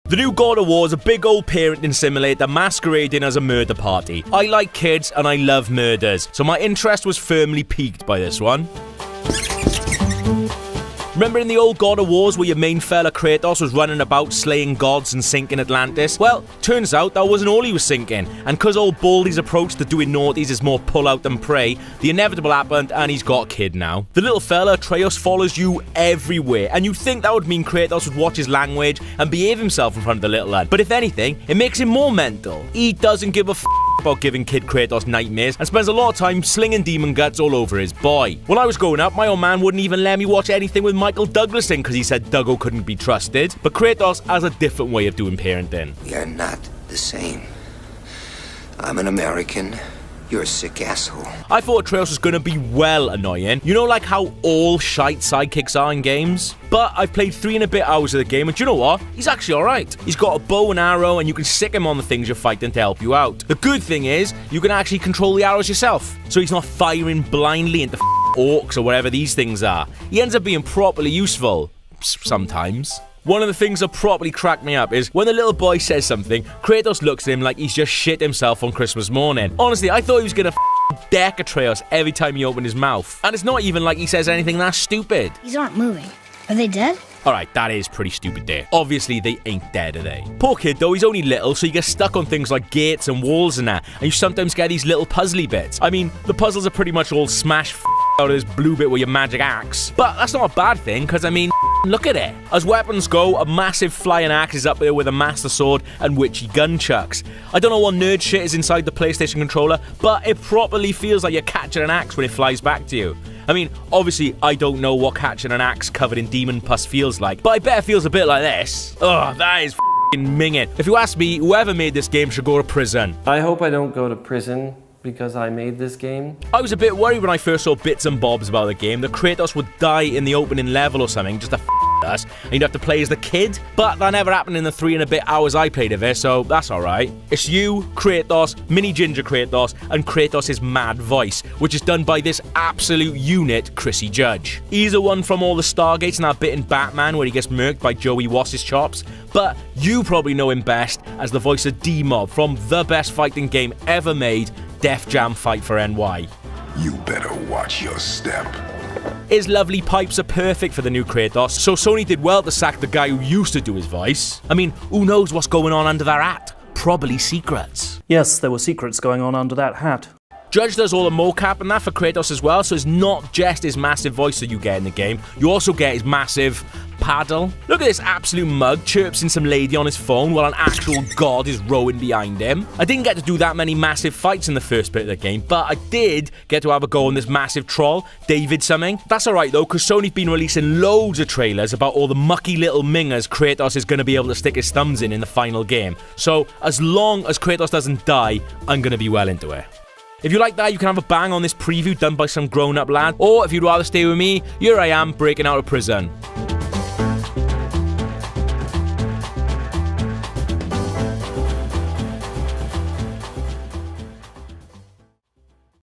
The new God of War is a big old parenting simulator masquerading as a murder party. I like kids and I love murders, so my interest was firmly piqued by this one. Remember in the old God of Wars where your main fella Kratos was running about slaying gods and sinking Atlantis? Well, turns out that wasn't all he was sinking, and cause old Baldy's approach to doing naughties is more pull out than pray, the inevitable happened and he's got a kid now. The little fella, Atreus, follows you everywhere, and you'd think that would mean Kratos would watch his language and behave himself in front of the little lad, but if anything, it makes him more mental. He doesn't give a about giving kid Kratos nightmares and spends a lot of time slinging demon guts all over his boy. When I was growing up, my old man wouldn't even let me watch anything with Michael Douglas in because he said Duggo couldn't be trusted. But Kratos has a different way of doing parenting. We are not the same. I'm an American. You're a sick asshole. I thought Atreus was going to be well annoying. You know, like how all shite sidekicks are in games? But I've played 3 and a bit hours of the game, and do you know what? He's actually alright. He's got a bow and arrow, and you can stick him on the things you're fighting to help you out. The good thing is, you can actually control the arrows yourself, so he's not firing blindly into orcs or whatever these things are. He ends up being properly useful. Sometimes. One of the things that properly cracked me up is when the little boy says something, Kratos looks at him like he's just shit himself on Christmas morning. Honestly, I thought he was gonna deck Atreus every time he opened his mouth. And it's not even like he says anything that stupid. These aren't moving. Are they dead? Alright, that is pretty stupid there. Obviously, they ain't dead, are they? Poor kid, though, he's only little, so he gets stuck on things like gates and walls and that, and you sometimes get these little puzzly bits. I mean, the puzzles are pretty much all smash out of this blue bit with your magic axe. But that's not a bad thing, because, I mean, look at it. As weapons go, a massive flying axe is up there with a master sword and witchy gunchucks. I don't know what nerd shit is inside the PlayStation controller, but it properly feels like you're catching an axe when it flies back to you. I mean, obviously, I don't know what catching an axe covered in demon pus feels like, but I bet it feels a bit like this. Ugh, that is f***ing minging. If you ask me, whoever made this game should go to prison. I hope I don't go to prison because I made this game. I was a bit worried when I first saw bits and bobs about the game that Kratos would die in the opening level or something just to us, and you'd have to play as the kid, but that never happened in the 3 and a bit hours I played of it, so that's alright. It's you, Kratos, mini ginger Kratos, and Kratos' mad voice, which is done by this absolute unit, Chrissy Judge. He's the one from all the Stargates and that bit in Batman where he gets murked by Joey Wass's chops, but you probably know him best as the voice of D-Mob from the best fighting game ever made, Def Jam Fight for NY. You better watch your step. His lovely pipes are perfect for the new Kratos, so Sony did well to sack the guy who used to do his voice. I mean, who knows what's going on under that hat? Probably secrets. Yes, there were secrets going on under that hat. Judge does all the mocap and that for Kratos as well, so it's not just his massive voice that you get in the game, you also get his massive paddle. Look at this absolute mug chirping some lady on his phone while an actual god is rowing behind him. I didn't get to do that many massive fights in the first bit of the game, but I did get to have a go on this massive troll, David something. That's alright though, because Sony's been releasing loads of trailers about all the mucky little mingers Kratos is going to be able to stick his thumbs in the final game. So as long as Kratos doesn't die, I'm going to be well into it. If you like that, you can have a bang on this preview done by some grown-up lad, or if you'd rather stay with me, here I am breaking out of prison.